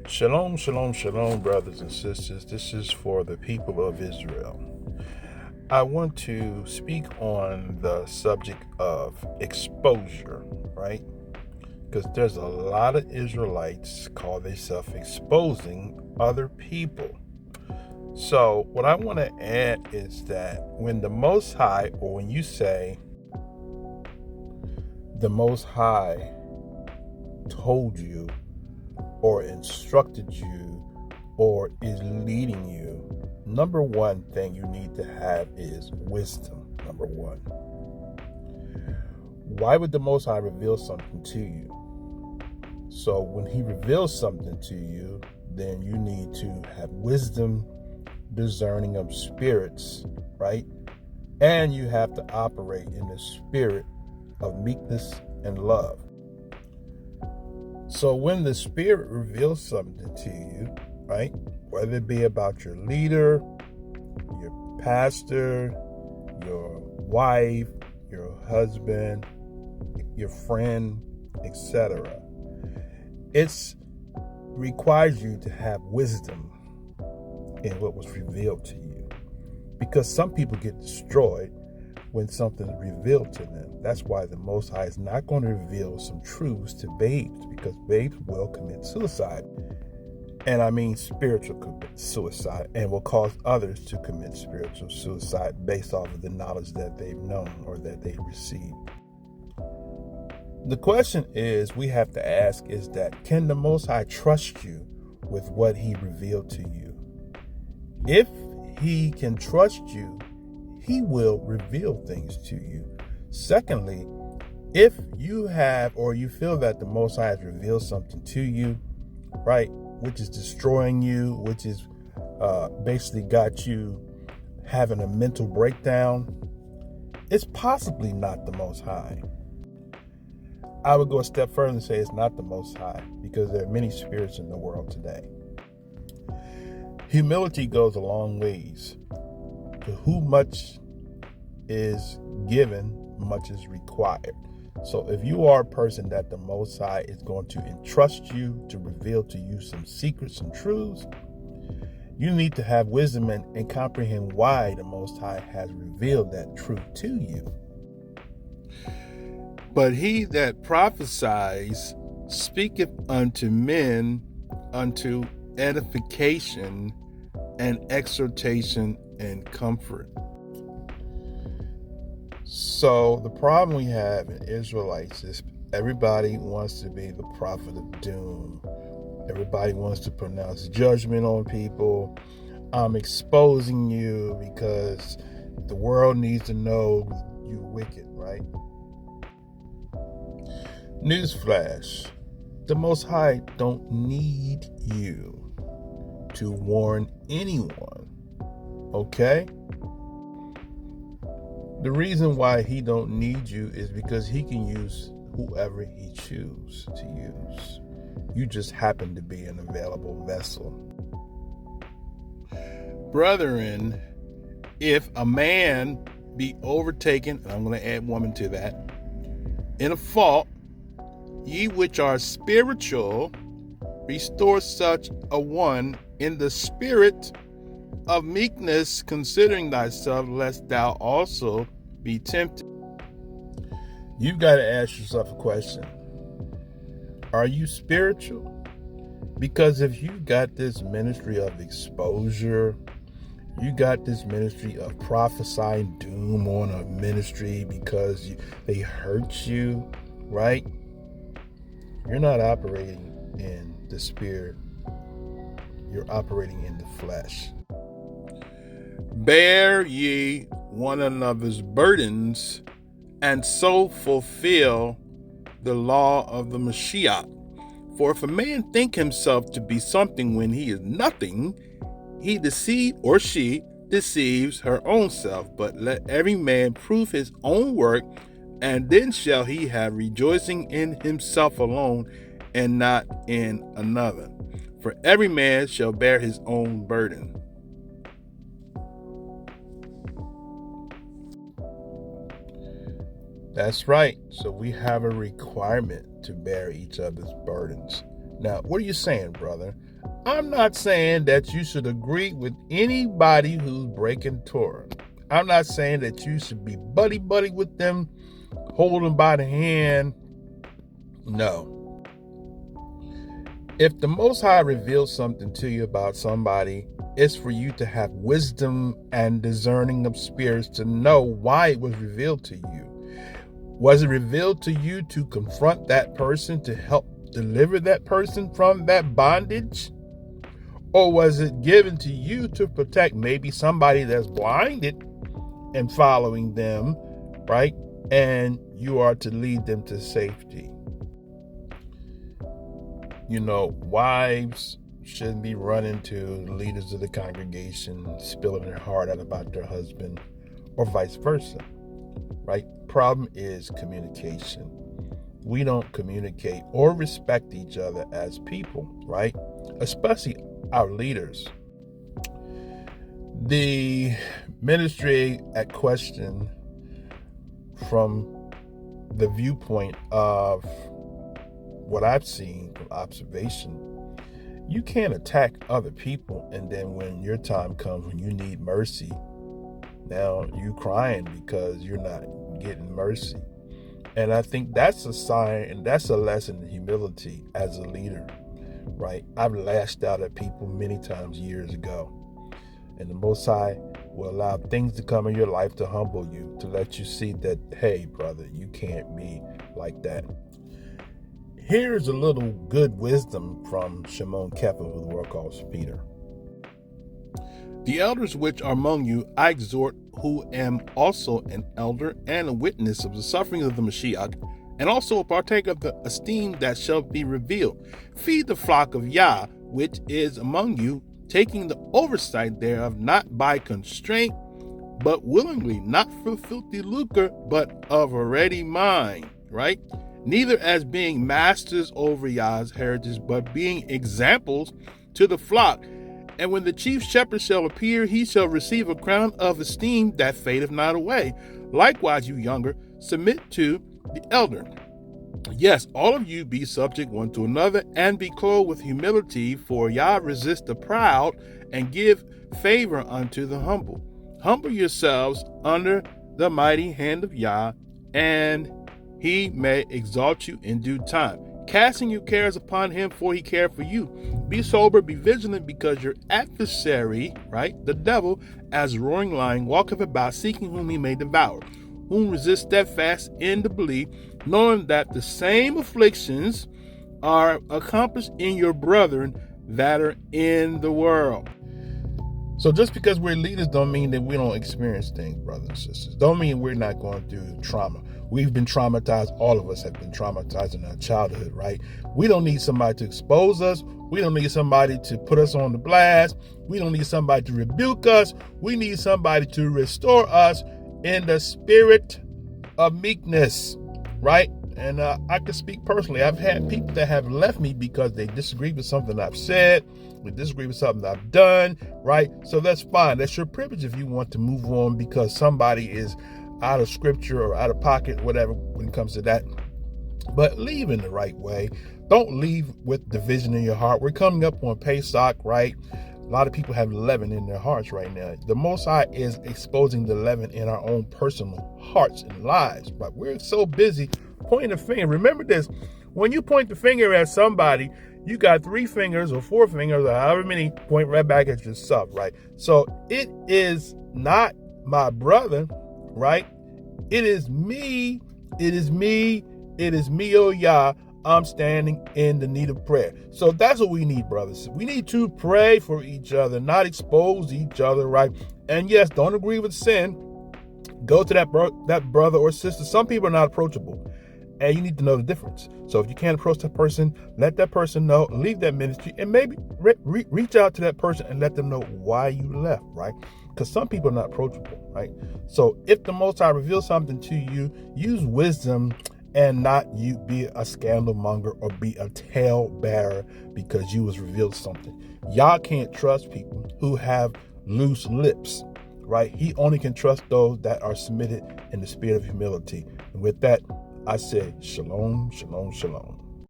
Shalom, shalom, shalom, brothers and sisters. This is for the people of Israel. I want to speak on the subject of exposure, right? Because there's a lot of Israelites call themselves exposing other people. So, what I want to add is that when the Most High, or when you say the Most High told you, or instructed you, or is leading you, number one thing you need to have is wisdom. Number one. Why would the Most High reveal something to you? So when he reveals something to you, then you need to have wisdom, discerning of spirits, right? And you have to operate in the spirit of meekness and love. So when the Spirit reveals something to you, right, whether it be about your leader, your pastor, your wife, your husband, your friend, etc., it requires you to have wisdom in what was revealed to you. Because some people get destroyed when something is revealed to them. That's why the Most High is not going to reveal some truths to babes, because babes will commit suicide. And I mean spiritual suicide, and will cause others to commit spiritual suicide based off of the knowledge that they've known or that they've received. The question is, we have to ask is that, can the Most High trust you with what he revealed to you? If he can trust you, he will reveal things to you. Secondly, if you have or you feel that the Most High has revealed something to you, right, which is destroying you, which is basically got you having a mental breakdown, it's possibly not the Most High. I would go a step further and say it's not the Most High, because there are many spirits in the world today. Humility goes a long ways. To whom much is given, much is required. So if you are a person that the Most High is going to entrust you to reveal to you some secrets, some truths, you need to have wisdom and comprehend why the Most High has revealed that truth to you. But he that prophesies speaketh unto men unto edification and exhortation and comfort. So the problem we have in Israelites is everybody wants to be the prophet of doom. Everybody wants to pronounce judgment on people. I'm exposing you because the world needs to know you're wicked, right? Newsflash. The Most High don't need you to warn anyone, okay? The reason why he don't need you is because he can use whoever he chooses to use. You just happen to be an available vessel. Brethren, if a man be overtaken, and I'm going to add woman to that, in a fault, ye which are spiritual, restore such a one in the spirit of meekness, considering thyself, lest thou also be tempted. You've got to ask yourself a question. Are you spiritual? Because if you got this ministry of exposure, you got this ministry of prophesying doom on a ministry because they hurt you, right? You're not operating in the spirit. You're operating in the flesh. Bear ye one another's burdens, and so fulfill the law of the Mashiach. For if a man think himself to be something when he is nothing, he deceives, or she deceives her own self. But let every man prove his own work, and then shall he have rejoicing in himself alone, and not in another. For every man shall bear his own burden. That's right. So we have a requirement to bear each other's burdens. Now, what are you saying, brother? I'm not saying that you should agree with anybody who's breaking Torah. I'm not saying that you should be buddy-buddy with them, hold them by the hand. No. If the Most High reveals something to you about somebody, it's for you to have wisdom and discerning of spirits to know why it was revealed to you. Was it revealed to you to confront that person, to help deliver that person from that bondage? Or was it given to you to protect maybe somebody that's blinded and following them, right? And you are to lead them to safety. You know, wives shouldn't be running to the leaders of the congregation, spilling their heart out about their husband, or vice versa, right? Problem is communication. We don't communicate or respect each other as people, right? Especially our leaders. The ministry at question, from the viewpoint of what I've seen from observation, you can't attack other people and then when your time comes, when you need mercy, now you crying because you're not getting mercy. And I think that's a sign, and that's a lesson in humility as a leader, right? I've lashed out at people many times years ago. And the Most High will allow things to come in your life to humble you, to let you see that, hey, brother, you can't be like that. Here's a little good wisdom from Shimon Kephah, who the world calls Peter. The elders which are among you, I exhort, who am also an elder and a witness of the sufferings of the Mashiach, and also a partaker of the esteem that shall be revealed. Feed the flock of Yah, which is among you, taking the oversight thereof, not by constraint, but willingly, not for filthy lucre, but of a ready mind, right? Neither as being masters over Yah's heritage, but being examples to the flock. And when the chief shepherd shall appear, he shall receive a crown of esteem that fadeth not away. Likewise, you younger, submit to the elder. Yes, all of you be subject one to another, and be clothed with humility, for Yah resist the proud, and give favor unto the humble. Humble yourselves under the mighty hand of Yah, and he may exalt you in due time. Casting your cares upon him, for he cared for you. Be sober, be vigilant, because your adversary, right, the devil, as a roaring lion, walketh about, seeking whom he may devour. Whom resist steadfast in the belief, knowing that the same afflictions are accomplished in your brethren that are in the world. So just because we're leaders don't mean that we don't experience things, brothers and sisters. Don't mean we're not going through trauma. We've been traumatized. All of us have been traumatized in our childhood, right? We don't need somebody to expose us. We don't need somebody to put us on the blast. We don't need somebody to rebuke us. We need somebody to restore us in the spirit of meekness, right? And I can speak personally. I've had people that have left me because they disagree with something I've said, they disagree with something I've done, right? So that's fine. That's your privilege if you want to move on because somebody is out of scripture or out of pocket, whatever, when it comes to that. But leave in the right way. Don't leave with division in your heart. We're coming up on Pesach, right? A lot of people have leaven in their hearts right now. The Most High is exposing the leaven in our own personal hearts and lives, but we're so busy pointing the finger. Remember this, when you point the finger at somebody, you got 3 fingers or 4 fingers or however many point right back at yourself, right? So it is not my brother, right? It is me, oh Yah. I'm standing in the need of prayer. So that's what we need, brothers. We need to pray for each other, not expose each other, right? And yes, don't agree with sin. Go to that brother or sister. Some people are not approachable, and you need to know the difference. So if you can't approach that person, let that person know, leave that ministry, and maybe reach out to that person and let them know why you left, right? Because some people are not approachable, right? So if the Most High reveals something to you, use wisdom and not you be a scandal monger or be a tale bearer because you was revealed something. Y'all can't trust people who have loose lips, right? He only can trust those that are submitted in the spirit of humility. And with that, I say, shalom, shalom, shalom.